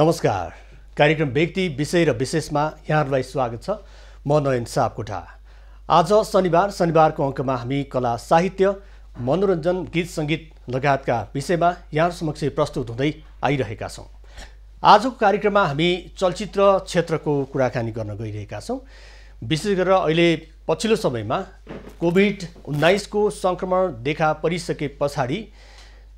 नमस्कार। कार्यक्रम व्यक्ति विषय र विशेषमा यहाँहरूलाई स्वागत छ। म नयन सापकोटा। आज शनिबारको अङ्कमा हामी कला साहित्य मनोरञ्जन गीत सङ्गीत लगायतका विषयमा यहाँहरू समक्ष प्रस्तुत हुँदै आइरहेका छौँ। आजको कार्यक्रममा हामी चलचित्र क्षेत्रको कुराकानी गर्न गइरहेका छौँ। विशेष गरेर अहिले पछिल्लो समयमा कोभिड-19 को सङ्क्रमण देखा परिसके पछाडि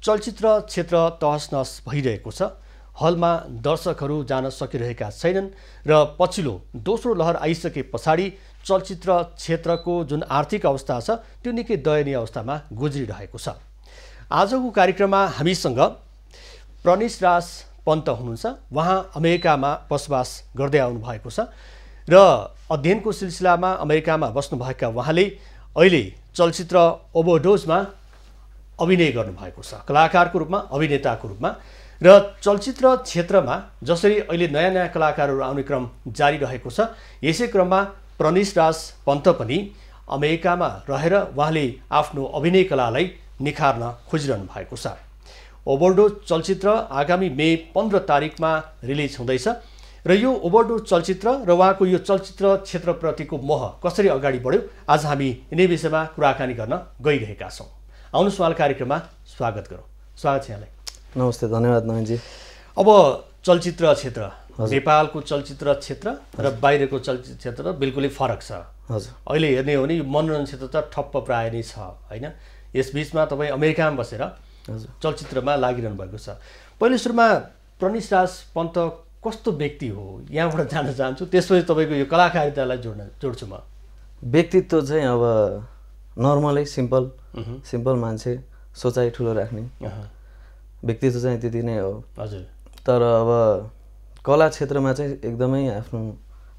चलचित्र क्षेत्र तहसनहस भइरहेको छ। हलमा दर्शकहरू जान सकिरहेका छैनन् र पछिल्लो दोस्रो लहर आइसके पछाडि चलचित्र क्षेत्रको जुन आर्थिक अवस्था छ त्यो निकै दयनीय अवस्थामा गुज्रिरहेको छ। आजको कार्यक्रममा हामीसँग प्रनिश राज पन्त हुनुहुन्छ। उहाँ अमेरिकामा बसोबास गर्दै आउनुभएको छ र अध्ययनको सिलसिलामा अमेरिकामा बस्नुभएका उहाँले अहिले चलचित्र ओभरडोजमा अभिनय गर्नुभएको छ, कलाकारको रूपमा, अभिनेताको रूपमा। र चलचित्र क्षेत्रमा जसरी अहिले नयाँ कलाकारहरू आउने क्रम जारी रहेको छ, यसै क्रममा प्रनिश राज पन्त पनि अमेरिकामा रहेर उहाँले आफ्नो अभिनय कलालाई निखार्न खोजिरहनु भएको छ। ओभरडोज चलचित्र आगामी मे 15 तारिकमा रिलिज हुँदैछ र यो ओभरडोज चलचित्र र उहाँको यो चलचित्र क्षेत्रप्रतिको मोह कसरी अगाडि बढ्यो, आज हामी यिनै विषयमा कुराकानी गर्न गइरहेका छौँ। आउनुहोस् उहाँलाई कार्यक्रममा स्वागत गरौँ। स्वागत छ यहाँलाई। नमस्ते, धन्यवाद नयनजी। अब चलचित्र क्षेत्र, नेपालको चलचित्र क्षेत्र र बाहिरको चलचित्र क्षेत्र बिल्कुलै फरक छ। हजुर, अहिले हेर्ने हो भने यो मनोरञ्जन क्षेत्र त ठप्प प्राय नै छ, होइन? यसबीचमा तपाईँ अमेरिकामा बसेर चलचित्रमा लागिरहनु भएको छ। पहिलो सुरुमा प्रनिश राज पन्त कस्तो व्यक्ति हो, यहाँबाट जान चाहन्छु। त्यसपछि तपाईँको यो कलाकारितालाई जोड्छु म। व्यक्तित्व चाहिँ अब नर्मलै सिम्पल मान्छे, सोचाइ ठुलो राख्ने व्यक्तित्व चाहिँ त्यति नै हो। हजुर। तर अब कला क्षेत्रमा चाहिँ एकदमै आफ्नो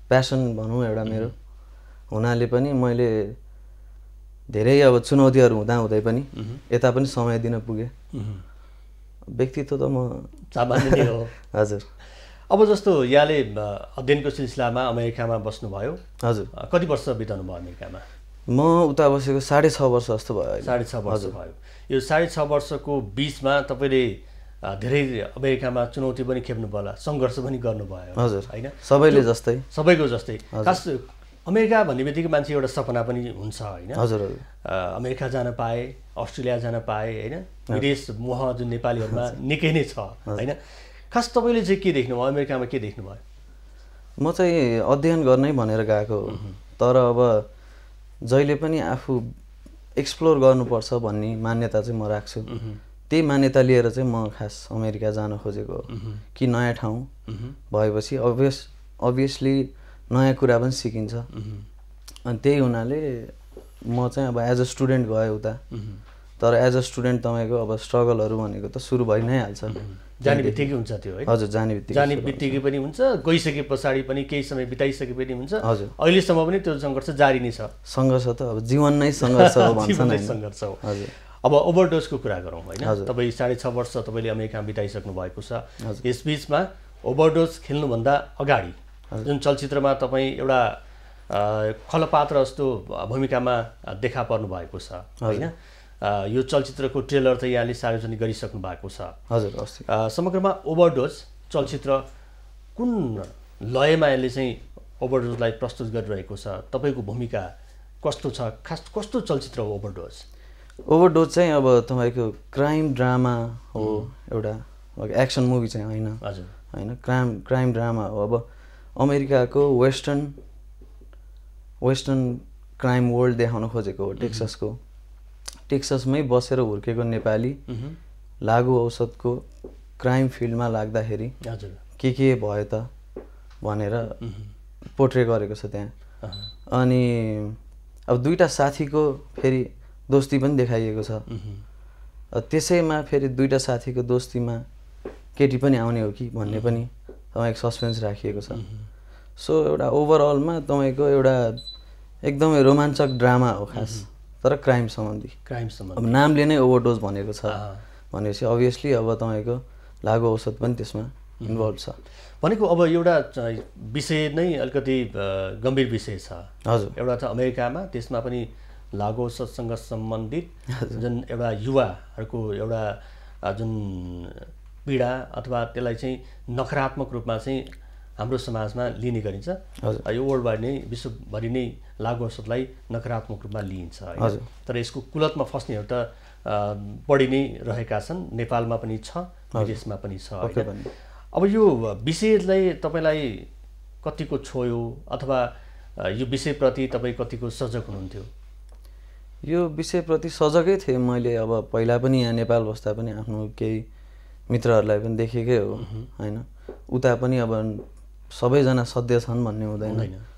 प्यासन भनौँ एउटा मेरो हुनाले पनि मैले धेरै अब चुनौतीहरू हुँदै पनि यता पनि समय दिन पुगेँ। व्यक्तित्व त म सामान्य नै हो। हजुर। अब जस्तो यहाँले अध्ययनको सिलसिलामा अमेरिकामा बस्नुभयो। हजुर। कति वर्ष बिताउनु भयो अमेरिकामा? म उता बसेको 6.5 वर्ष जस्तो भयो। 6.5 वर्ष भयो। यो 6.5 वर्षको बिचमा तपाईँले धेरै अमेरिकामा चुनौती पनि खेप्नुभयो होला, सङ्घर्ष पनि गर्नुभयो। हजुर, होइन? सबैको जस्तै खास अमेरिका भन्ने बित्तिकै मान्छे एउटा सपना पनि हुन्छ, होइन? हजुर। अमेरिका जान पाए, अस्ट्रेलिया जान पाए, होइन? विदेश मोह जुन नेपालीहरूमा निकै नै छ, होइन? खास तपाईँले चाहिँ के देख्नुभयो अमेरिकामा, के देख्नुभयो? म चाहिँ अध्ययन गर्नै भनेर गएको हो, तर अब जहिले पनि आफू एक्सप्लोर गर्नुपर्छ भन्ने मान्यता चाहिँ म राख्छु। त्यही मान्यता लिएर चाहिँ म खास अमेरिका जान खोजेको हो कि नयाँ ठाउँ भएपछि अभियसली नयाँ कुरा पनि सिकिन्छ। अनि त्यही हुनाले म चाहिँ अब एज अ स्टुडेन्ट गएँ उता। तर एज अ स्टुडेन्ट तपाईँको अब स्ट्रगलहरू भनेको त सुरु भइ नै हाल्छ। जाने बित्तिकै हुन्छ त्यो, है? हजुर, जाने बित्तिकै पनि हुन्छ, गइसके पछाडि पनि केही समय बिताइसके पनि हुन्छ। हजुर। अहिलेसम्म पनि त्यो सङ्घर्ष जारी नै छ। सङ्घर्ष त अब जीवन नै सङ्घर्ष हो भन्छन्, हैन? सङ्घर्ष हो। हजुर। अब ओभरडोजको कुरा गरौँ, होइन? तपाईँ 6.5 वर्ष तपाईँले अमेरिकामा बिताइसक्नु भएको छ। यसबीचमा ओभरडोज खेल्नुभन्दा अगाडि जुन चलचित्रमा तपाईँ एउटा खलपात्र जस्तो भूमिकामा देखा पर्नु भएको छ, होइन? यो चलचित्रको ट्रेलर त यहाँले सार्वजनिक गरिसक्नु भएको छ। हजुर। समग्रमा ओभरडोज चलचित्र कुन लयमा यसले चाहिँ ओभरडोजलाई प्रस्तुत गरिरहेको छ? तपाईँको भूमिका कस्तो छ? खास कस्तो चलचित्र हो ओभरडोज? ओभरडोज चाहिँ अब तपाईँको क्राइम ड्रामा हो, एउटा एक्सन मुभी चाहिँ होइन। हजुर। होइन, क्राइम ड्रामा हो। अब अमेरिकाको वेस्टर्न क्राइम वर्ल्ड देखाउन खोजेको हो। टेक्ससमै बसेर हुर्केको नेपाली लागु औषधको क्राइम फिल्डमा लाग्दाखेरि के भयो त भनेर पोर्ट्रे गरेको छ त्यहाँ। अनि अब दुईटा साथीको फेरि दोस्ती पनि देखाइएको छ। त्यसैमा फेरि दुईटा साथीको दोस्तीमा केटी पनि आउने हो कि भन्ने पनि तपाईँको सस्पेन्स राखिएको छ। सो एउटा ओभरअलमा तपाईँको एउटा एकदमै रोमाञ्चक ड्रामा हो खास, तर क्राइम सम्बन्धी। अब नामले नै ओभरडोज भनेको छ भनेपछि अभियसली अब तपाईँको लागु औषध पनि त्यसमा इन्भल्भ छ। भनेको अब एउटा विषय नै अलिकति गम्भीर विषय छ। हजुर। एउटा त अमेरिकामा, त्यसमा पनि लागु औषधसँग सम्बन्धित जुन एउटा युवाहरूको एउटा जुन पीडा अथवा त्यसलाई चाहिँ नकारात्मक रूपमा चाहिँ हाम्रो समाजमा लिने गरिन्छ। यो वर्ल्ड वाइड नै विश्वभरि नै लागु औषधलाई नकारात्मक रूपमा लिइन्छ होइन। तर यसको कुलतमा फस्नेहरू त बढी नै रहेका छन्, नेपालमा पनि छ, विदेशमा पनि छ होइन। अब यो विषयलाई तपाईँलाई कतिको छोयो अथवा यो विषयप्रति तपाईँ कतिको सजग हुनुहुन्थ्यो? यो विषयप्रति सजगै थिएँ मैले। अब पहिला पनि यहाँ नेपाल बस्दा पनि आफ्नो केही मित्रहरूलाई पनि देखेकै हो होइन। उता पनि अब सबैजना सध्य छन् भन्ने हुँदैन,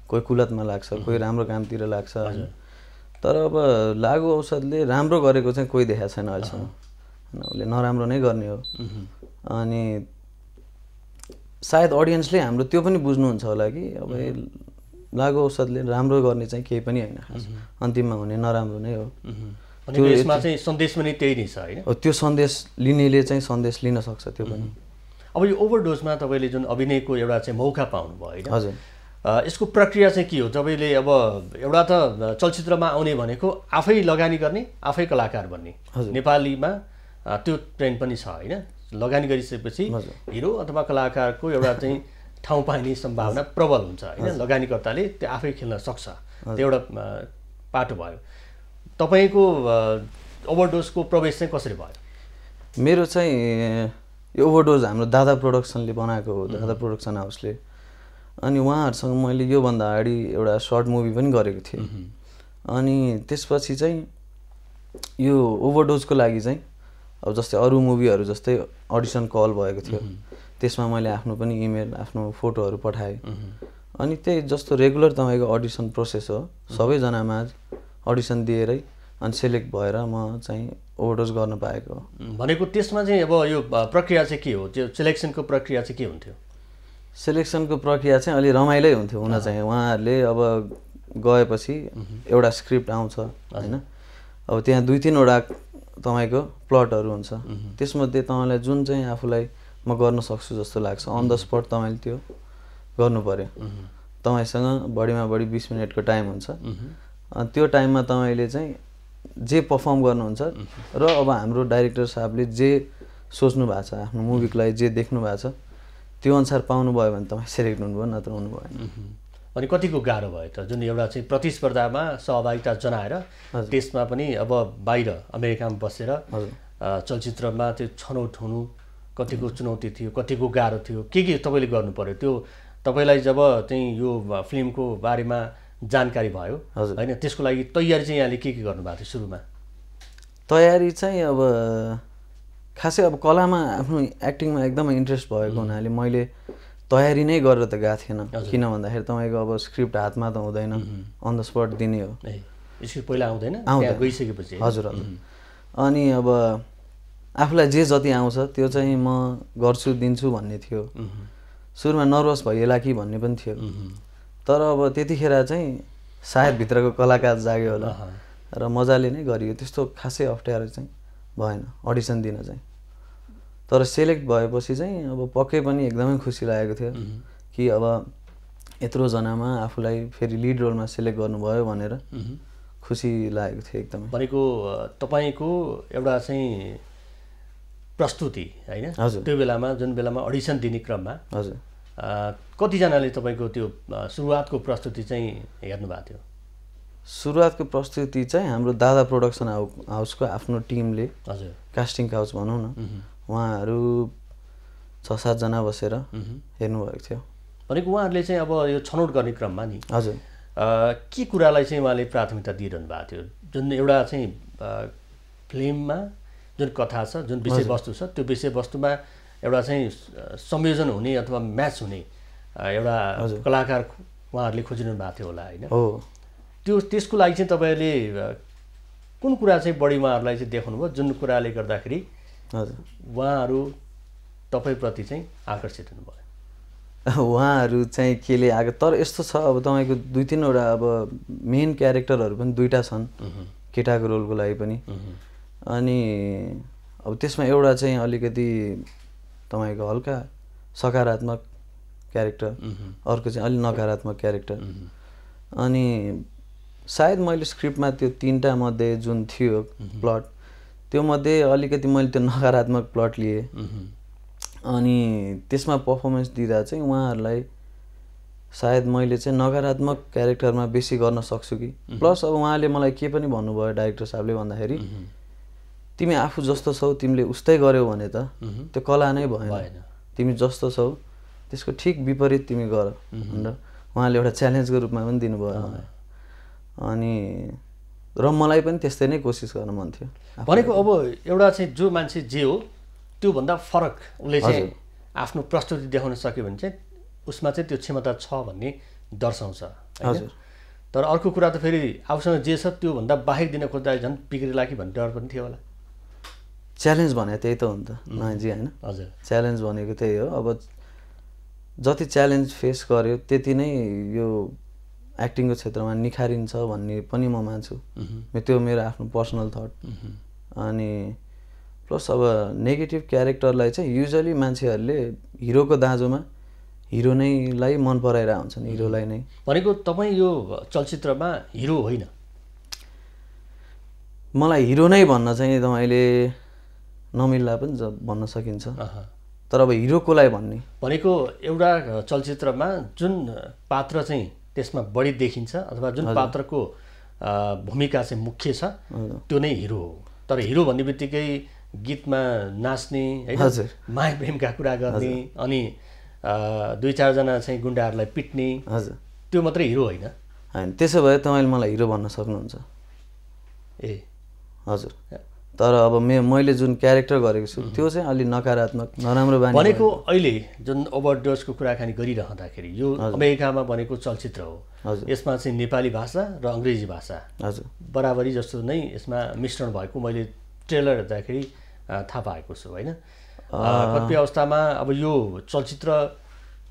कोही कुलतमा लाग्छ, कोही राम्रो कामतिर लाग्छ होइन। तर अब लागु औषधले राम्रो गरेको चाहिँ कोही देखाएको छैन अहिलेसम्म होइन, उसले नराम्रो नै गर्ने हो। अनि सायद अडियन्सले हाम्रो त्यो पनि बुझ्नुहुन्छ होला कि अब लागु औषधले राम्रो गर्ने चाहिँ केही पनि होइन, खास अन्तिममा हुने नराम्रो नै हो। त्यो यसमा चाहिँ सन्देश पनि त्यही नै छ होइन। त्यो सन्देश लिनेले चाहिँ सन्देश लिन सक्छ त्यो पनि। अब यो ओभरडोजमा तपाईँले जुन अभिनयको एउटा चाहिँ मौका पाउनुभयो होइन, हजुर, यसको प्रक्रिया चाहिँ के हो? तपाईँले अब एउटा त चलचित्रमा आउने भनेको आफै लगानी गर्ने, आफै कलाकार बन्ने, नेपालीमा त्यो ट्रेन्ड पनि छ होइन। लगानी गरिसकेपछि हिरो अथवा कलाकारको एउटा चाहिँ ठाउँ पाइने सम्भावना प्रबल हुन्छ होइन। लगानीकर्ताले त्यो आफै खेल्न सक्छ, त्यो एउटा पाटो भयो। तपाईँको ओभरडोजको प्रवेश चाहिँ कसरी भयो? मेरो चाहिँ यो ओभरडोज हाम्रो दादा प्रोडक्सनले बनाएको हो, दादा प्रोडक्सन हाउसले। अनि उहाँहरूसँग मैले योभन्दा अगाडि एउटा सर्ट मुभी पनि गरेको थिएँ। अनि त्यसपछि चाहिँ यो ओभरडोजको लागि चाहिँ अब जस्तै अरू मुभीहरू जस्तै अडिसन कल भएको थियो, त्यसमा मैले आफ्नो पनि इमेल, आफ्नो फोटोहरू पठाएँ। अनि त्यही जस्तो रेगुलर तपाईँको अडिसन प्रोसेस हो, सबैजनामा अडिसन दिएरै अनि सेलेक्ट भएर म चाहिँ ओभरडोज गर्न पाएको हो। भनेको त्यसमा चाहिँ अब यो प्रक्रिया चाहिँ के हो? त्यो सिलेक्सनको प्रक्रिया चाहिँ के हुन्थ्यो? सिलेक्सनको प्रक्रिया चाहिँ अलि रमाइलै हुन्थ्यो हुन चाहिँ। उहाँहरूले अब गएपछि एउटा स्क्रिप्ट आउँछ होइन। अब त्यहाँ 2-3वटा तपाईँको प्लटहरू हुन्छ, त्यसमध्ये तपाईँलाई जुन चाहिँ आफूलाई म गर्न सक्छु जस्तो लाग्छ अन द स्पट तपाईँले त्यो गर्नु पर्यो। तपाईँसँग बढीमा बढी 20 मिनटको टाइम हुन्छ। अनि त्यो टाइममा तपाईँले चाहिँ जे पर्फर्म गर्नुहुन्छ र अब हाम्रो डाइरेक्टर साहबले जे सोच्नु भएको छ आफ्नो मुभीको लागि, जे देख्नु भएको छ त्यो अनुसार पाउनुभयो भने तपाईँ सेलेक्ट हुनुभयो, नत्र हुनु भएन। अनि कतिको गाह्रो भयो त जुन एउटा चाहिँ प्रतिस्पर्धामा सहभागिता जनाएर त्यसमा पनि अब बाहिर अमेरिकामा बसेर चलचित्रमा त्यो छनौट हुनु कतिको चुनौती थियो, कतिको गाह्रो थियो, के तपाईँले गर्नु पर्यो? त्यो तपाईँलाई जब चाहिँ यो फिल्मको बारेमा जानकारी भयो होइन, त्यसको लागि तयारी चाहिँ यहाँले के गर्नुभएको थियो सुरुमा? तयारी चाहिँ अब खासै अब कलामा आफ्नो एक्टिङमा एकदमै इन्ट्रेस्ट भएको हुनाले मैले तयारी नै गरेर त गएको थिएन। किन भन्दाखेरि तपाईँको अब स्क्रिप्ट हातमा त हुँदैन, अन द स्पट दिने हो। स्क्रिप्ट पहिला आउँदैन, गइसकेपछि? हजुर हजुर। अनि अब आफूलाई जे जति आउँछ त्यो चाहिँ म गर्छु दिन्छु भन्ने थियो। सुरुमा नर्भस भइएला कि भन्ने पनि थियो, तर अब त्यतिखेर चाहिँ सायद भित्रको कलाकार जाग्यो होला र मजाले नै गरियो। त्यस्तो खासै अप्ठ्यारो चाहिँ भएन अडिसन दिन चाहिँ। तर सेलेक्ट भएपछि चाहिँ अब पक्कै पनि एकदमै खुसी लागेको थियो कि अब यत्रो जनामा आफूलाई फेरि लिड रोलमा सेलेक्ट गर्नुभयो भनेर खुसी लागेको थियो एकदमै। भनेको तपाईँको एउटा चाहिँ प्रस्तुति होइन, त्यो बेलामा जुन बेलामा अडिसन दिने क्रममा हजुर कतिजनाले तपाईँको त्यो सुरुवातको प्रस्तुति चाहिँ हेर्नु भएको थियो? सुरुवातको प्रस्तुति चाहिँ हाम्रो दादा प्रोडक्सन हाउसको आफ्नो टिमले, हजुर कास्टिङ काउच भनौँ न, उहाँहरू 6-7 जना बसेर हेर्नुभएको थियो। भनेको उहाँहरूले चाहिँ अब यो छनौट गर्ने क्रममा नि हजुर के कुरालाई चाहिँ उहाँले प्राथमिकता दिइरहनु भएको थियो? जुन एउटा चाहिँ फिल्ममा जुन कथा छ, जुन विषयवस्तु छ, त्यो विषयवस्तुमा एउटा चाहिँ संयोजन हुने अथवा म्याच हुने एउटा कलाकार उहाँहरूले खोजिरहनु भएको थियो होला होइन? हो। त्यो त्यसको लागि चाहिँ तपाईँहरूले कुन कुरा चाहिँ बढी उहाँहरूलाई चाहिँ देखाउनु भयो, जुन कुराले गर्दाखेरि उहाँहरू तपाईँप्रति चाहिँ आकर्षित हुनुभयो? उहाँहरू चाहिँ केले आएको, तर यस्तो छ अब तपाईँको 2-3वटा अब मेन क्यारेक्टरहरू पनि 2टा छन् केटाको रोलको लागि पनि। अनि अब त्यसमा एउटा चाहिँ अलिकति तपाईँको हल्का सकारात्मक क्यारेक्टर, अर्को चाहिँ अलि नकारात्मक क्यारेक्टर। अनि सायद मैले स्क्रिप्टमा त्यो 3टा मध्ये जुन थियो प्लट, त्यो मध्ये अलिकति मैले त्यो नकारात्मक प्लट लिएँ अनि त्यसमा पर्फर्मेन्स दिँदा चाहिँ उहाँहरूलाई सायद मैले चाहिँ नकारात्मक क्यारेक्टरमा बेसी गर्न सक्छु कि प्लस अब उहाँले मलाई के पनि भन्नुभयो डाइरेक्टर साहबले भन्दाखेरि तिमी आफू जस्तो छौ तिमीले उस्तै गर्यौ भने त त्यो कला नै भएन तिमी जस्तो छौ त्यसको ठिक विपरीत तिमी गर भनेर उहाँले एउटा च्यालेन्जको रूपमा पनि दिनुभयो अनि र मलाई पनि त्यस्तै नै कोसिस गर्न मन थियो भनेको अब एउटा चाहिँ जो मान्छे जे हो त्योभन्दा फरक उसले चाहिँ आफ्नो प्रस्तुति देखाउन सक्यो भने चाहिँ उसमा चाहिँ त्यो क्षमता छ भन्ने दर्शाउँछ हजुर तर अर्को कुरा त फेरि आफूसँग जे छ त्योभन्दा बाहेक दिन खोज्दा झन् बिग्रिला कि भन्ने डर पनि थियो होला च्यालेन्ज भने त्यही त हो नि त नयनजी होइन हजुर च्यालेन्ज भनेको त्यही हो अब जति च्यालेन्ज फेस गर्यो त्यति नै यो एक्टिङको क्षेत्रमा निखारिन्छ भन्ने पनि म मान्छु त्यो मेरो आफ्नो पर्सनल थट अनि प्लस अब नेगेटिभ क्यारेक्टरलाई चाहिँ युजली मान्छेहरूले हिरोको दाँजोमा हिरो नैलाई मन पराइरहेको हुन्छन् हिरोलाई नै भनेको तपाईँ यो चलचित्रमा हिरो होइन मलाई हिरो नै भन्न चाहिँ तपाईँले नमिल्ला पनि भन्न सकिन्छ तर अब हिरो कोलाई भन्ने भनेको एउटा चलचित्रमा जुन पात्र चाहिँ त्यसमा बढी देखिन्छ अथवा जुन पात्रको भूमिका चाहिँ मुख्य छ त्यो नै हिरो हो तर हिरो भन्ने बित्तिकै गीतमा नाच्ने हैन माया प्रेमका कुरा गर्ने अनि दुई चारजना चाहिँ गुन्डाहरूलाई पिट्ने हजुर त्यो मात्रै हिरो होइन हैन त्यसो भए तपाईँले मलाई हिरो भन्न सक्नुहुन्छ ए हजुर तर अब मैले जुन क्यारेक्टर गरेको छु त्यो चाहिँ अलि नकारात्मक नराम्रो बानी भनेको अहिले जुन ओभरडोजको कुराकानी गरिरहँदाखेरि यो अमेरिकामा बनेको चलचित्र हो यसमा चाहिँ नेपाली भाषा र अङ्ग्रेजी भाषा हजुर बराबरी जस्तो नै यसमा मिश्रण भएको मैले ट्रेलर हेर्दाखेरि थाहा पाएको छु होइन कतिपय अवस्थामा अब यो चलचित्र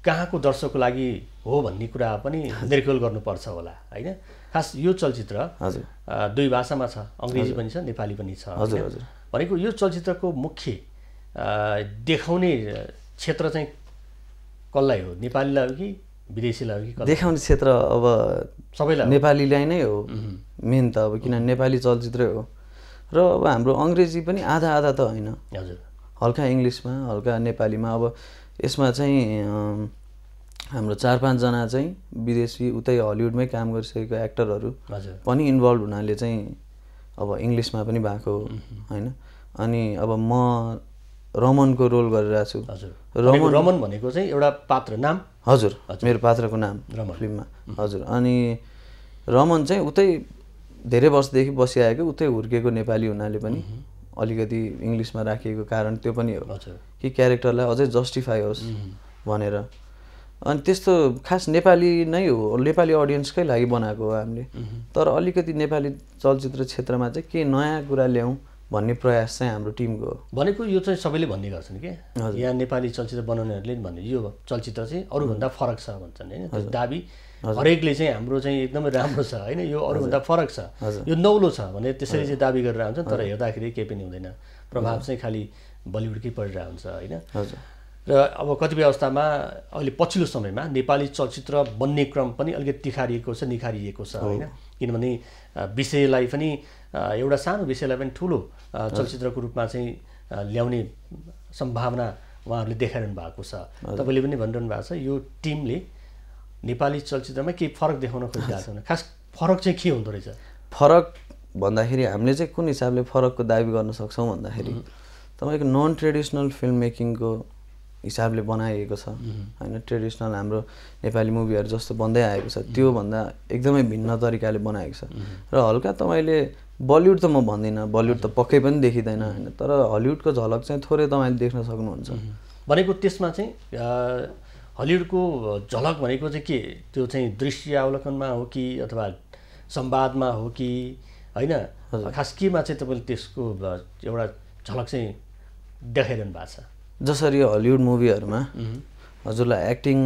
कहाँको दर्शकको लागि हो भन्ने कुरा पनि निर्कुल गर्नुपर्छ होला होइन खास यो चलचित्र हजुर दुई भाषामा छ अङ्ग्रेजी पनि छ नेपाली पनि छ हजुर हजुर भनेको यो चलचित्रको मुख्य देखाउने क्षेत्र चाहिँ कसलाई हो नेपालीलाई हो कि विदेशीलाई हो कि देखाउने क्षेत्र अब सबैलाई नेपालीलाई नै हो मेन त अब किनभने नेपाली चलचित्रै हो र अब हाम्रो अङ्ग्रेजी पनि आधा आधा त होइन हजुर हल्का इङ्ग्लिसमा हल्का नेपालीमा अब यसमा चाहिँ हाम्रो 4-5 जना चाहिँ विदेशी उतै हलिउडमै काम गरिसकेको एक्टरहरू पनि इन्भल्भ हुनाले चाहिँ अब इङ्ग्लिसमा पनि भएको होइन अनि अब म रमनको रोल गरिरहेको छु हजुर रमन भनेको चाहिँ एउटा पात्र नाम हजुर मेरो पात्रको नाम फिल्ममा हजुर अनि रमन चाहिँ उतै धेरै वर्षदेखि बसिआएको उतै हुर्केको नेपाली हुनाले पनि अलिकति इङ्ग्लिसमा राखिएको कारण त्यो पनि हो कि क्यारेक्टरलाई अझै जस्टिफाई होस् भनेर अनि त्यस्तो खास नेपाली नै हो नेपाली अडियन्सकै लागि बनाएको हो हामीले तर अलिकति नेपाली चलचित्र क्षेत्रमा चाहिँ के नयाँ कुरा ल्याउँ भन्ने प्रयास चाहिँ हाम्रो टिमको हो भनेको यो चाहिँ सबैले भन्ने गर्छन् के यहाँ नेपाली चलचित्र बनाउनेहरूले भन्ने यो चलचित्र चाहिँ अरूभन्दा फरक छ भन्छन् होइन त्यो दाबी हरेकले चाहिँ हाम्रो चाहिँ एकदमै राम्रो छ होइन यो अरूभन्दा फरक छ यो नौलो छ भने त्यसरी चाहिँ दाबी गरेर हुन्छ तर हेर्दाखेरि केही पनि हुँदैन प्रभाव चाहिँ खालि बलिउडकै परिरहेको हुन्छ होइन र अब कतिपय अवस्थामा अहिले पछिल्लो समयमा नेपाली चलचित्र बन्ने क्रम पनि अलिकति निखारिएको छ होइन किनभने विषयलाई पनि एउटा सानो विषयलाई पनि ठुलो चलचित्रको रूपमा चाहिँ ल्याउने सम्भावना उहाँहरूले देखाइरहनु भएको छ तपाईँले पनि भनिरहनु भएको छ यो टिमले नेपाली चलचित्रमा केही फरक देखाउन खोजिरहेको छ खास फरक चाहिँ के हुँदो रहेछ फरक भन्दाखेरि हामीले चाहिँ कुन हिसाबले फरकको दाबी गर्न सक्छौँ भन्दाखेरि तपाईँको नन ट्रेडिसनल फिल्म मेकिङको हिसाबले बनाइएको छ होइन ट्रेडिसनल हाम्रो नेपाली मुभीहरू जस्तो बन्दै आएको छ त्योभन्दा एकदमै भिन्न तरिकाले बनाएको छ र हल्का तपाईँले बलिउड त म भन्दिनँ बलिउड त पक्कै पनि देखिँदैन होइन तर हलिउडको झलक चाहिँ थोरै तपाईँले देख्न सक्नुहुन्छ भनेको त्यसमा चाहिँ हलिउडको झलक भनेको चाहिँ के त्यो चाहिँ दृश्य अवलोकनमा हो कि अथवा संवादमा हो कि होइन खास केमा चाहिँ तपाईँले त्यसको एउटा झलक चाहिँ देखाइरहनु भएको छ जसरी हलिउड मुभीहरूमा हजुरलाई एक्टिङ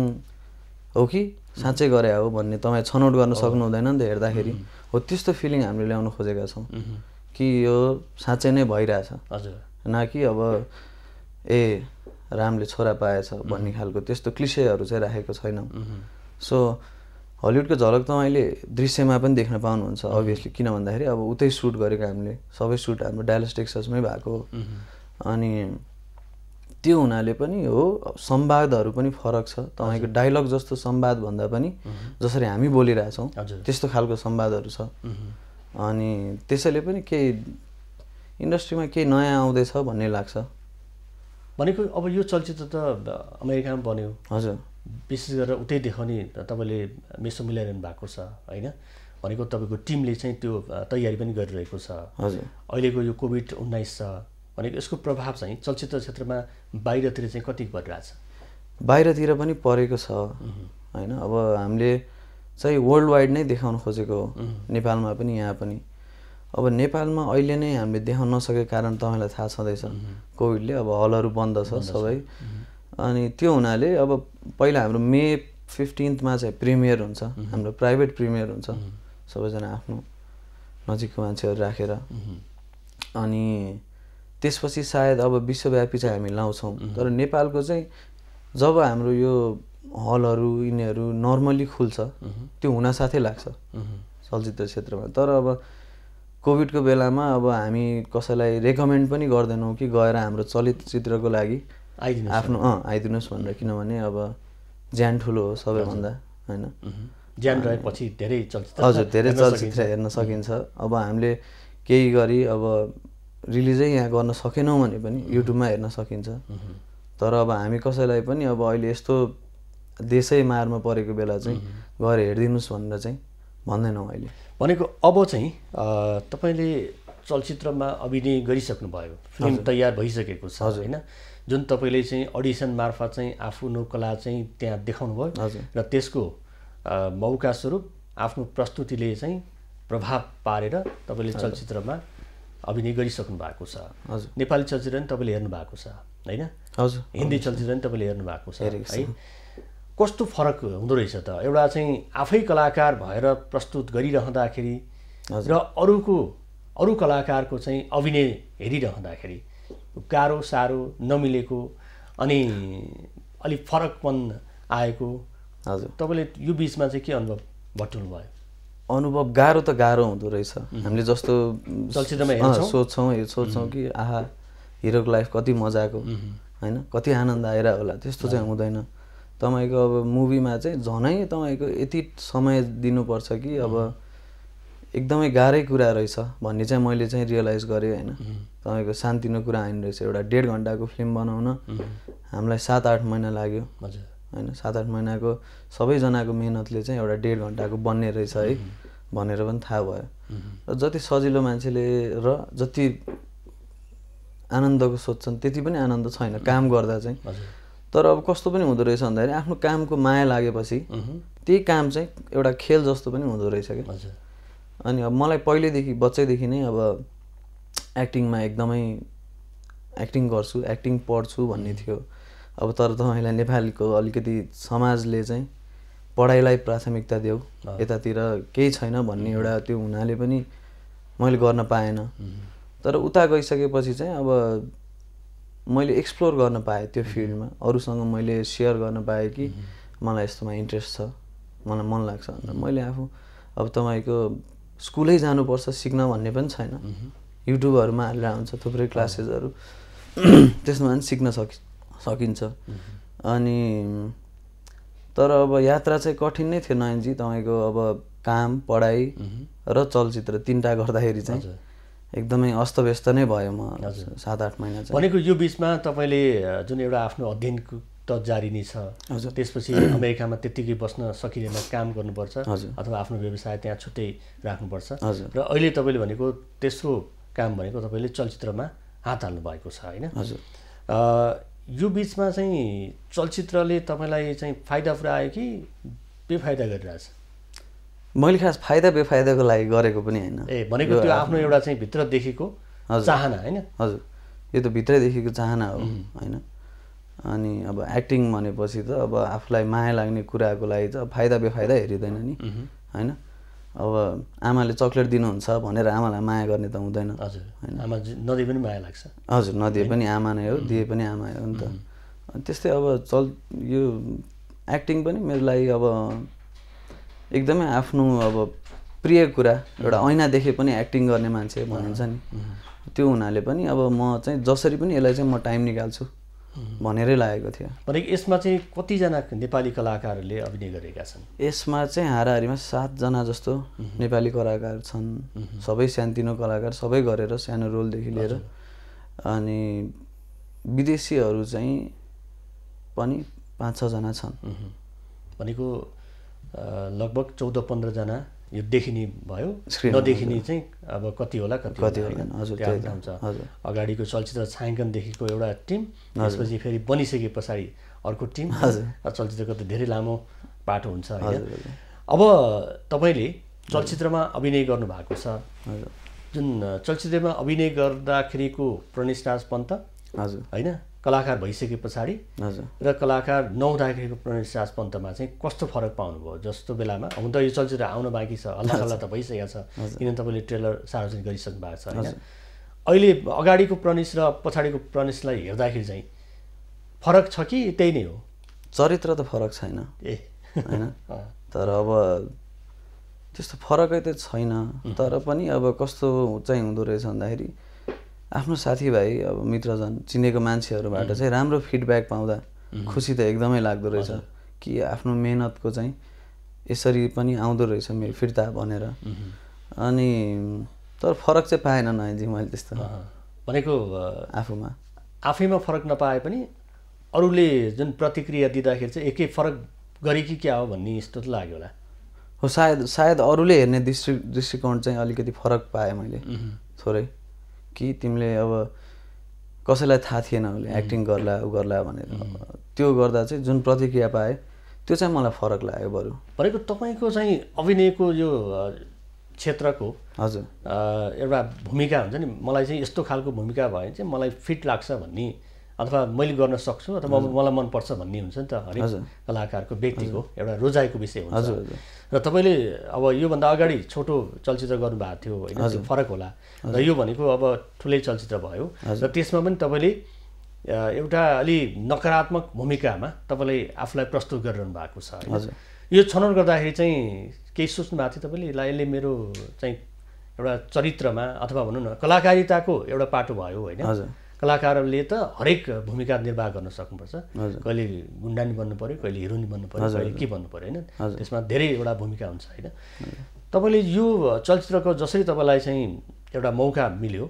हो कि साँच्चै गरे हो भन्ने तपाईँ छनौट गर्न सक्नु हुँदैन नि त हेर्दाखेरि हो त्यस्तो फिलिङ हामीले ल्याउन खोजेका छौँ कि यो साँच्चै नै भइरहेछ हजुर न कि अब ए रामले छोरा पाएछ भन्ने खालको त्यस्तो क्लिसेहरू चाहिँ राखेको छैनौँ सो हलिउडको झलक तपाईँले दृश्यमा पनि देख्न पाउनुहुन्छ अभियसली किन भन्दाखेरि अब उतै सुट गरेको हामीले सबै सुट हाम्रो डालस टेक्ससमै भएको अनि त्यो हुनाले पनि हो संवादहरू पनि फरक छ तपाईको डायलग जस्तो संवाद भन्दा पनि जसरी हामी बोलिरहेछौँ त्यस्तो खालको संवादहरू छ अनि त्यसैले पनि केही इन्डस्ट्रीमा केही नयाँ आउँदैछ भन्ने लाग्छ भनेको अब यो चलचित्र त अमेरिकामा बन्यो हजुर विशेष गरेर उतै देखाउने तपाईले मेसो मिलाइरहनु भएको छ हैन भनेको तपाईको टिमले चाहिँ त्यो तयारी पनि गरिरहेको छ हजुर अहिलेको यो कोभिड-19 छ भनेको यसको प्रभाव चाहिँ चलचित्र क्षेत्रमा बाहिरतिर चाहिँ कति परिरहेछ बाहिरतिर पनि परेको छ हैन अब हामीले चाहिँ वर्ल्ड वाइड नै देखाउन खोजेको हो नेपालमा पनि यहाँ पनि अब नेपालमा अहिले नै हामीले देखाउन नसकेको कारण तपाईलाई थाहा छँदैछ कोभिडले अब हलहरू बन्द छ सबै अनि त्यो हुनाले अब पहिला हाम्रो मे 15 मा चाहिँ प्रिमियर हुन्छ हाम्रो प्राइभेट प्रिमियर हुन्छ सबैजना आफ्नो नजिकको मान्छेहरू राखेर अनि त्यसपछि सायद अब विश्वव्यापी चाहिँ हामी लाउँछौँ तर नेपालको चाहिँ जब हाम्रो यो हलहरू यिनीहरू नर्मली खुल्छ त्यो हुन साथै लाग्छ चलचित्र क्षेत्रमा तर अब कोभिडको बेलामा अब हामी कसैलाई रेकमेन्ड पनि गर्दैनौँ कि गएर हाम्रो चलचित्रको लागि आफ्नो आइदिनुहोस् भनेर किनभने अब ज्यान ठुलो हो सबैभन्दा हैन ज्यान रहेपछि धेरै चलचित्र हजुर धेरै चलचित्र हेर्न सकिन्छ अब हामीले केही गरी अब रिलिजै यहाँ गर्न सकेनौँ भने पनि युट्युबमा हेर्न सकिन्छ तर अब हामी कसैलाई पनि अब अहिले यस्तो देशै मारमा परेको बेला चाहिँ गएर हेरिदिनुस् भनेर चाहिँ भन्दैनौँ अहिले भनेको अब चाहिँ तपाईले चलचित्रमा अभिनय गरिसक्नु भयो फिल्म तयार भइसकेको छ हैन जुन तपाईले चाहिँ अडिसन मार्फत चाहिँ आफ्नो कला चाहिँ त्यहाँ देखाउनु भयो र त्यसको मौका स्वरूप आफ्नो प्रस्तुतिले चाहिँ प्रभाव पारेर तपाईले चलचित्रमा अभिनय गरिसक्नु भएको छ नेपाली चलचित्र पनि तपाईले हेर्नु भएको छ हैन हजुर हिन्दी चलचित्र पनि तपाईले हेर्नु भएको छ है कस्तो फरक हुँदो रहेछ त एउटा चाहिँ आफै कलाकार भएर प्रस्तुत गरिरहँदाखेरि र अरू कलाकारको चाहिँ अभिनय हेरिरहँदाखेरि गाह्रो साह्रो नमिलेको अनि अलि फरकपन आएको हजुर तपाईले यो बीचमा चाहिँ के अनुभव बटुल्नु भयो अनुभव गाह्रो त गाह्रो हुँदो रहेछ हामीले जस्तो चलचित्रमा सोच्छौँ कि आहा हिरोको लाइफ कति मजाको हैन कति आनन्द आएर होला त्यस्तो चाहिँ हुँदैन तपाईको अब मुभीमा चाहिँ झनै तपाईको यति समय दिनुपर्छ कि अब एकदमै गाह्रै कुरा रहेछ भन्ने चाहिँ मैले चाहिँ रियलाइज गरेँ हैन तपाईको सानतिनो कुरा हैन रहेछ एउटा 1.5 घण्टाको फिल्म बनाउन हामीलाई 7-8 महिना लाग्यो हजुर हैन 7-8 महिनाको सबैजनाको मेहनतले चाहिँ एउटा 1.5 घण्टाको बन्ने रहेछ है भनेर पनि थाहा भयो र जति सजिलो मान्छेले र जति आनन्दको सोच्छन् त्यति पनि आनन्द छैन काम गर्दा चाहिँ तर अब कस्तो पनि हुँदो रहेछ भन्दाखेरि आफ्नो कामको माया लागेपछि त्यही काम चाहिँ एउटा खेल जस्तो पनि हुँदो रहेछ के अनि अब मलाई पहिलेदेखि बच्चैदेखि नै अब एक्टिङमा एकदमै एक्टिङ गर्छु एक्टिङ पढ्छु भन्ने थियो अब तर तपाईलाई नेपालको अलिकति समाजले चाहिँ पढाइलाई प्राथमिकता देऊ यतातिर केही छैन भन्ने एउटा त्यो हुनाले पनि मैले गर्न पाएन तर उता गइसकेपछि चाहिँ अब मैले एक्सप्लोर गर्न पाएँ त्यो फिल्डमा अरूसँग मैले सेयर गर्न पाएँ कि मलाई यस्तोमा इन्ट्रेस्ट छ मलाई मन लाग्छ भनेर मैले आफू अब तपाईको स्कुलै जानुपर्छ सिक्न भन्ने पनि छैन युट्युबहरुमा हालेर हुन्छ थुप्रै क्लासेसहरु त्यसमा पनि सिक्न सकिन्छ अनि तर अब यात्रा चाहिँ कठिन नै थियो नयनजी तपाईको अब काम पढाइ र चलचित्र तीनटा गर्दाखेरि चाहिँ एकदमै अस्तव्यस्त नै भयो म 7-8 महिना चाहिँ भनेको यो बीचमा तपाईले जुन एउटा आफ्नो अध्ययन त जारी नै छ त्यसपछि अमेरिकामा त्यतिकै बस्न सकिदैन काम गर्नुपर्छ अथवा आफ्नो व्यवसाय त्यहाँ छुट्टै राख्नुपर्छ र अहिले तपाईले भनेको तेस्रो काम भनेको तपाईले चलचित्रमा हात हाल्नु भएको छ हैन हजुर यो बीचमा चाहिँ चलचित्रले तपाईलाई चाहिँ फाइदा पुर्यायो कि बेफाइदा गरिरहेछ मैले खास फाइदा बेफाइदाको लागि गरेको पनि हैन भनेको त्यो आफ्नो एउटा चाहिँ भित्र देखेको चाहना हैन हजुर यो त भित्रै देखेको चाहना हो हैन अनि अब एक्टिङ भनेपछि त अब आफुलाई माया लाग्ने कुराको लागि त फाइदा बेफाइदा हेरिदैन नि हैन अब आमाले चकलेट दिनुहुन्छ भनेर आमालाई माया गर्ने त हुँदैन हजुर हैन आमा नदिए पनि माया लाग्छ हजुर नदिए पनि आमा नै हो दिए पनि आमा हो नि त त्यस्तै अब यो एक्टिङ पनि मेरो लागि अब एकदमै आफ्नो अब प्रिय कुरा एउटा ऐना देखे पनि एक्टिङ गर्ने मान्छे भनिन्छ नि त्यो हुनाले पनि अब म चाहिँ जसरी पनि यसलाई चाहिँ म टाइम निकाल्छु भनेरै लागेको थियो। भनेको यसमा चाहिँ कतिजना नेपाली कलाकारहरूले अभिनय गरेका छन्? यसमा चाहिँ हाराहारीमा 7 जना जस्तो नेपाली कलाकार छन्। सबै सानोतिनो कलाकार, सबै गरेर सानो रोलदेखि लिएर। अनि विदेशीहरू चाहिँ पनि 5-6 जना छन्। भनेको लगभग 14-15 जना यो देखिने भयो, नदेखिने चाहिँ अब कति होला कति होला। हजुर, त्यही हुन्छ। अगाडिको चलचित्र छायाङ्कनदेखिको एउटा टिम, त्यसपछि फेरि बनिसके पछाडि अर्को टिम। चलचित्रको त धेरै लामो पाटो हुन्छ होइन? अब तपाईँले चलचित्रमा अभिनय गर्नुभएको छ, जुन चलचित्रमा अभिनय गर्दाखेरिको प्रणेश राज पन्त होइन, कलाकार भइसके पछाडि र कलाकार नहुँदाखेरिको प्रणेश राज पन्तमा चाहिँ कस्तो फरक पाउनुभयो? जस्तो बेलामा हुन त यो चलचित्र आउन बाँकी छ, हल्ला त भइसकेको छ, किनभने तपाईँले ट्रेलर सार्वजनिक गरिसक्नु भएको छ होइन? अहिले अगाडिको प्रणेश र पछाडिको प्रणेशलाई हेर्दाखेरि चाहिँ फरक छ कि त्यही नै हो? चरित्र त फरक छैन होइन, तर अब त्यस्तो फरकै त छैन। तर पनि अब कस्तो चाहिँ हुँदो रहेछ भन्दाखेरि आफ्नो साथीभाइ अब मित्रजन चिनेको मान्छेहरूबाट चाहिँ राम्रो फिडब्याक पाउँदा खुसी त एकदमै लाग्दो रहेछ कि आफ्नो मेहनतको चाहिँ यसरी पनि आउँदो रहेछ फिर्ता भनेर। अनि तर फरक चाहिँ पाएन नयनजी मैले त्यस्तो। भनेको आफैमा फरक नपाए पनि अरूले जुन प्रतिक्रिया दिँदाखेरि चाहिँ एकै फरक गरे कि क्या हो भन्ने यस्तो त लाग्यो होला। हो, सायद अरूले हेर्ने दृष्टिकोण चाहिँ अलिकति फरक पाएँ मैले थोरै, कि तिमीले अब कसैलाई थाहा थिएन उसले एक्टिङ गर्ला उ गर्ला भनेर, त्यो गर्दा चाहिँ जुन प्रतिक्रिया पाएँ त्यो चाहिँ मलाई फरक लाग्यो बरु। भनेको तपाईँको चाहिँ अभिनयको यो क्षेत्रको हजुर एउटा भूमिका हुन्छ नि, मलाई चाहिँ यस्तो खालको भूमिका भयो चाहिँ मलाई फिट लाग्छ भन्ने, अथवा मैले गर्न सक्छु अथवा मलाई मनपर्छ भन्ने हुन्छ नि त हरेक कलाकारको व्यक्तिको एउटा रोजाइको विषय हुन्छ। र तपाईँले अब योभन्दा अगाडि छोटो चलचित्र गर्नुभएको थियो होइन, त्यो फरक होला। र यो भनेको अब ठुलै चलचित्र भयो र त्यसमा पनि तपाईँले एउटा अलि नकारात्मक भूमिकामा तपाईँले आफूलाई प्रस्तुत गरिरहनु भएको छ होइन? यो छनौट गर्दाखेरि चाहिँ केही सोच्नु भएको थियो तपाईँले, यसले मेरो चाहिँ एउटा चरित्रमा अथवा भनौँ न कलाकारिताको एउटा पाटो भयो होइन? कलाकारले त हरेक भूमिका निर्वाह गर्न सक्नुपर्छ, कहिले गुन्डानी बन्नु पऱ्यो, कहिले हिरोनी बन्नु पऱ्यो, कहिले के बन्नु पऱ्यो होइन? त्यसमा धेरैवटा भूमिका हुन्छ होइन? तपाईँले यो चलचित्रको जसरी तपाईँलाई चाहिँ एउटा मौका मिल्यो,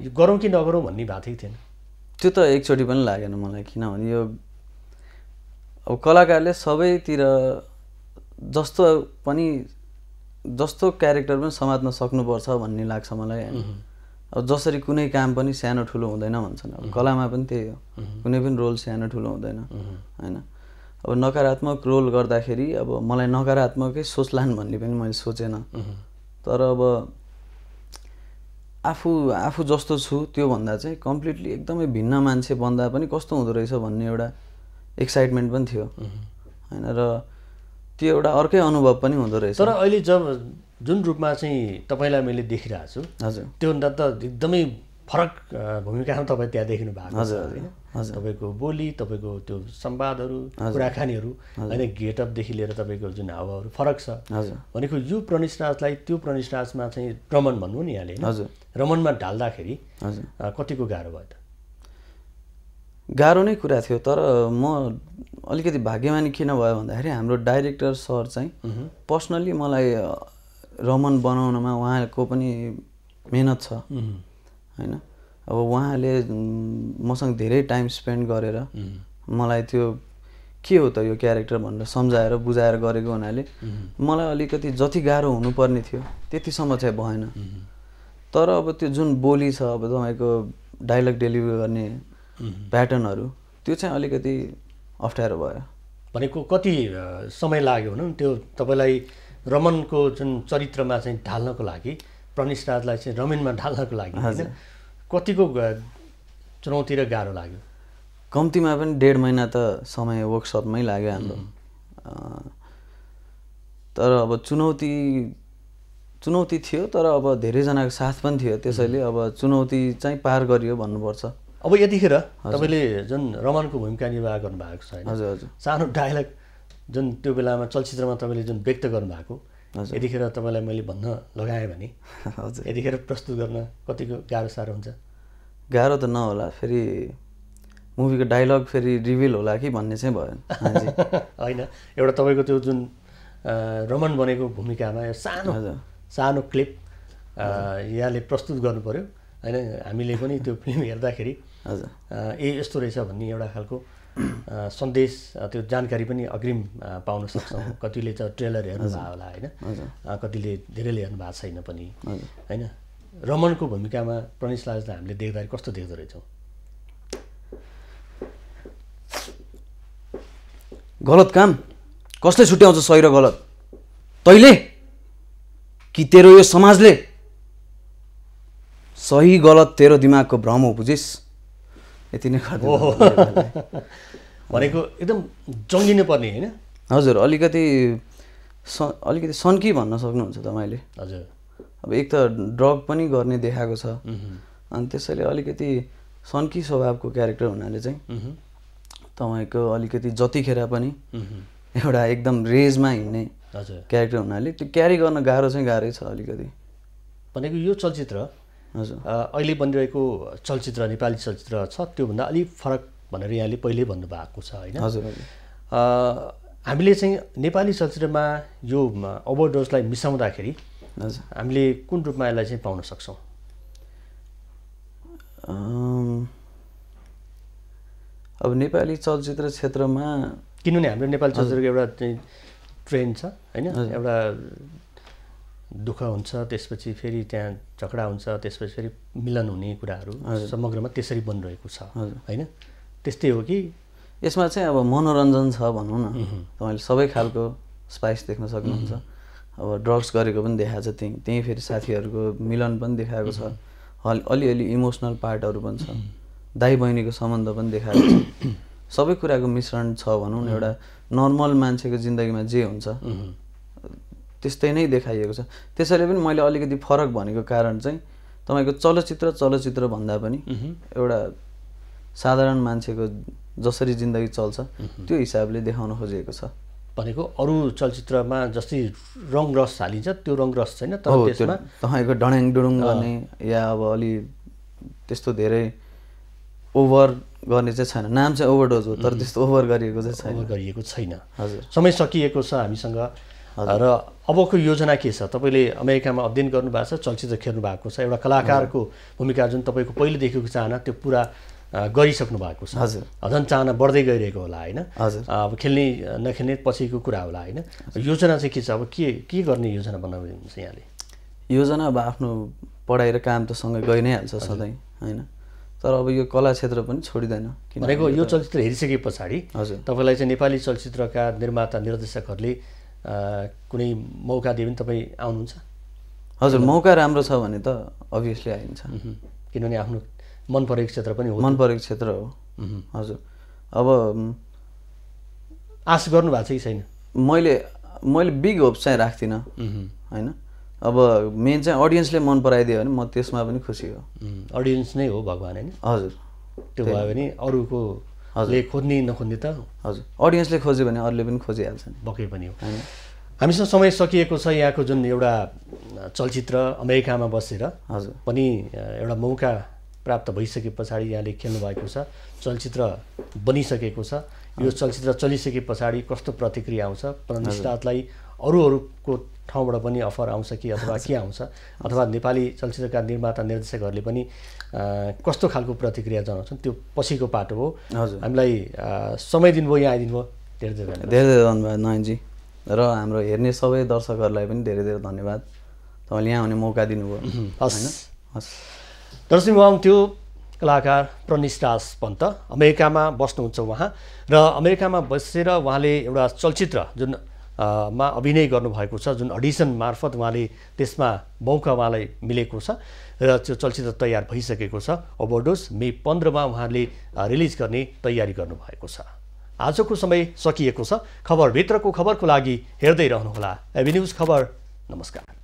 यो गरौँ कि नगरौँ भन्ने भएको थियो कि थिएन? त्यो त एकचोटि पनि लागेन मलाई, किनभने यो अब कलाकारले सबैतिर जस्तो क्यारेक्टर पनि समात्न सक्नुपर्छ भन्ने लाग्छ मलाई होइन? अब जसरी कुनै काम पनि सानो ठुलो हुँदैन भन्छन्, अब कलामा पनि त्यही हो, कुनै पनि रोल सानो ठुलो हुँदैन होइन? अब नकारात्मक रोल गर्दाखेरि अब मलाई नकारात्मकै सोच्लान् भन्ने पनि मैले सोचेन। तर अब आफू जस्तो छु त्योभन्दा चाहिँ कम्प्लिटली एकदमै भिन्न मान्छे बन्दा पनि कस्तो हुँदो रहेछ भन्ने एउटा एक्साइटमेन्ट पनि थियो होइन? र त्यो एउटा अर्कै अनुभव पनि हुँदो रहेछ। तर अहिले जुन रूपमा चाहिँ तपाईँलाई मैले देखिरहेको छु, हजुर, त्योभन्दा त एकदमै फरक भूमिकामा तपाईँ त्यहाँ देखिनु भएको छ होइन? तपाईँको बोली, तपाईँको त्यो संवादहरू, कुराकानीहरू होइन, गेटअपदेखि लिएर तपाईँको जुन हावाहरू फरक छ भनेको यो प्रणेश राजलाई त्यो प्रणेश राजमा चाहिँ रमन भन्नु नि यहाँले होइन? रमनमा ढाल्दाखेरि कतिको गाह्रो भयो त? गाह्रो नै कुरा थियो, तर म अलिकति भाग्यमानी किन भयो भन्दाखेरि हाम्रो डाइरेक्टर सर चाहिँ पर्सनल्ली मलाई रमन बनाउनमा उहाँको पनि मेहनत छ होइन? अब उहाँले मसँग धेरै टाइम स्पेन्ड गरेर मलाई त्यो के हो त यो क्यारेक्टर भनेर सम्झाएर बुझाएर गरेको हुनाले मलाई अलिकति जति गाह्रो हुनुपर्ने थियो त्यतिसम्म चाहिँ भएन। तर अब त्यो जुन बोली छ, अब तपाईँको डायलग डेलिभरी गर्ने प्याटर्नहरू, त्यो चाहिँ अलिकति अप्ठ्यारो भयो। भनेको कति समय लाग्यो भनौँ त्यो तपाईँलाई रमनको जुन चरित्रमा चाहिँ ढाल्नको लागि, प्रणेश राजलाई चाहिँ रमनमा ढाल्नको लागि होइन? कतिको चुनौती र गाह्रो लाग्यो? कम्तीमा पनि 1.5 महिना त समय वर्कसपमै लाग्यो हाम्रो। तर अब चुनौती थियो, तर अब धेरैजनाको साथ पनि थियो, त्यसैले अब चुनौती चाहिँ पार गरियो भन्नुपर्छ। अब यतिखेर तपाईँले जुन रमनको भूमिका निर्वाह गर्नुभएको छ होइन, सानो डायलग जुन त्यो बेलामा चलचित्रमा तपाईँले जुन व्यक्त गर्नुभएको, यतिखेर तपाईँलाई मैले भन्न लगाएँ भने यतिखेर प्रस्तुत गर्न कतिको गाह्रो साह्रो हुन्छ? गाह्रो त नहोला, फेरि मुभीको डायलग फेरि रिभिल होला कि भन्ने चाहिँ भएन। होइन, एउटा तपाईँको त्यो जुन रमन बनेको भूमिकामा यो सानो क्लिप यहाँले प्रस्तुत गर्नु पर्यो होइन, हामीले पनि त्यो फिल्म हेर्दाखेरि यस्तो रहेछ भन्ने एउटा खालको सन्देश, त्यो जानकारी पनि अग्रिम पाउन सक्छौँ। कतिले त ट्रेलर हेर्नुभयो होला होइन, कतिले धेरैले हेर्नु भएको छैन पनि होइन। रमनको भूमिकामा प्रणेश लाजलाई हामीले देख्दाखेरि कस्तो देख्दो रहेछौँ? गलत काम कसले छुट्याउँछ सही र गलत? तैले कि तेरो यो समाजले? सही गलत तेरो दिमागको भ्रम हो, बुझिस्? यति नै भनेको एकदम जङ्गिनु पर्ने होइन? हजुर, अलिकति सन्की भन्न सक्नुहुन्छ तपाईँले। हजुर, अब एक त ड्रग पनि गर्ने देखाएको छ, अनि त्यसैले अलिकति सन्की स्वभावको क्यारेक्टर हुनाले चाहिँ तपाईँको अलिकति जतिखेर पनि एउटा एकदम रेजमा हिँड्ने क्यारेक्टर हुनाले त्यो क्यारी गर्न गाह्रो चाहिँ गाह्रै छ अलिकति। भनेको यो चलचित्र हजुर अहिले बनिरहेको चलचित्र, नेपाली चलचित्र छ त्योभन्दा अलिक फरक भनेर यहाँले पहिल्यै भन्नुभएको छ होइन? हजुर। हामीले चाहिँ नेपाली चलचित्रमा यो ओभरडोजलाई मिसाउँदाखेरि हजुर हामीले कुन रूपमा यसलाई चाहिँ पाउन सक्छौँ? अब नेपाली चलचित्र क्षेत्रमा किनभने हाम्रो नेपाली चलचित्रको एउटा चाहिँ ट्रेन्ड छ होइन, एउटा दुःख हुन्छ, त्यसपछि फेरि त्यहाँ झगडा हुन्छ, त्यसपछि फेरि मिलन हुने कुराहरू समग्रमा त्यसरी बनिरहेको छ होइन? त्यस्तै हो कि यसमा चाहिँ अब मनोरञ्जन छ भनौँ न, तपाईँले सबै खालको स्पाइस देख्न सक्नुहुन्छ। अब ड्रग्स गरेको पनि देखाएको छ, त्यहीँ फेरि साथीहरूको मिलन पनि देखाएको छ, अलिअलि इमोसनल पार्टहरू पनि छ, दाइ बहिनीको सम्बन्ध पनि देखाएको छ, सबै कुराको मिश्रण छ भनौँ न। एउटा नर्मल मान्छेको जिन्दगीमा जे हुन्छ त्यस्तै नै देखाइएको छ। त्यसैले पनि मैले अलिकति फरक भनेको कारण चाहिँ तपाईँको चलचित्र भन्दा पनि एउटा साधारण मान्छेको जसरी जिन्दगी चल्छ त्यो हिसाबले देखाउन खोजेको छ। भनेको अरू चलचित्रमा जस्तै रङ रस हालिन्छ त्यो रङ रस छैन, तर त्यसमा तपाईँको डडाङ डुडुङ गर्ने या अब अलि त्यस्तो धेरै ओभर गर्ने चाहिँ छैन। नाम चाहिँ ओभरडोज हो तर त्यस्तो ओभर गरिएको छैन। हजुर, समय सकिएको छ हामीसँग र अबको योजना के छ? तपाईँले अमेरिकामा अध्ययन गर्नुभएको छ, चलचित्र खेल्नु भएको छ, एउटा कलाकारको भूमिका जुन तपाईँको पहिलेदेखिको चाहना त्यो पुरा गरिसक्नु भएको छ। हजुर, झन् चाहना बढ्दै गइरहेको होला होइन? हजुर, अब खेल्ने नखेल्ने पछिको कुरा होला होइन? योजना चाहिँ के छ? अब के गर्ने योजना बनाउनुहुन्छ यहाँले? योजना अब आफ्नो पढाइ र काम त सँगै गइ नै हाल्छ सधैँ होइन, तर अब यो कला क्षेत्र पनि छोडिँदैन। भनेको यो चलचित्र हेरिसके पछाडि हजुर तपाईँलाई चाहिँ नेपाली चलचित्रका निर्माता निर्देशकहरूले कुनै मौका दियो भने तपाईँ आउनुहुन्छ? हजुर, मौका राम्रो छ भने त अभियसली आइन्छ, किनभने आफ्नो मन परेको क्षेत्र पनि हो। मन परेको क्षेत्र हो। हजुर, अब आश गर्नु भएको छ कि छैन? मैले बिग होप चाहिँ राख्दिनँ होइन। अब मेन चाहिँ अडियन्सले मन पराइदियो भने म त्यसमा पनि खुसी हो। अडियन्स नै हो भगवान् होइन? हजुर, त्यो भयो भने अरूको खोज्ने नखोज्ने त हजुर अडियन्सले खोज्यो भने अरूले पनि खोजिहाल्छन्, बकै पनि हो। हामीसँग समय सकिएको छ। यहाँको जुन एउटा चलचित्र अमेरिकामा बसेर हजुर पनि एउटा मौका प्राप्त भइसके पछाडि यहाँले खेल्नुभएको छ, चलचित्र बनिसकेको छ। यो चलचित्र चलिसके पछाडि कस्तो प्रतिक्रिया आउँछ? प्रणेशराजलाई अरूको ठाउँबाट पनि अफर आउँछ कि अथवा के आउँछ? अथवा नेपाली चलचित्रका निर्माता निर्देशकहरूले पनि कस्तो खालको प्रतिक्रिया जनाउँछन्? त्यो पछिको पाटो हो। हामीलाई समय दिनुभयो, यहाँ आइदिनु भयो, धेरै धेरै धन्यवाद नयनजी। र हाम्रो हेर्ने सबै दर्शकहरूलाई पनि धेरै धेरै धन्यवाद, तपाईँले यहाँ आउने मौका दिनुभयो। हस् दर्शक त्यो कलाकार प्रणेशराज पन्त अमेरिकामा बस्नुहुन्छ उहाँ, र अमेरिकामा बसेर उहाँले एउटा चलचित्र जुन मा अभिनय गर्नुभएको छ, जुन अडिसन मार्फत उहाँले त्यसमा मौका उहाँलाई मिलेको छ र त्यो चलचित्र तयार भइसकेको छ। ओभरडोज मे 15मा उहाँले रिलिज गर्ने तयारी गर्नुभएको छ। आजको समय सकिएको छ। खबरभित्रको खबरको लागि हेर्दै रहनुहोला एबी न्युज खबर। नमस्कार।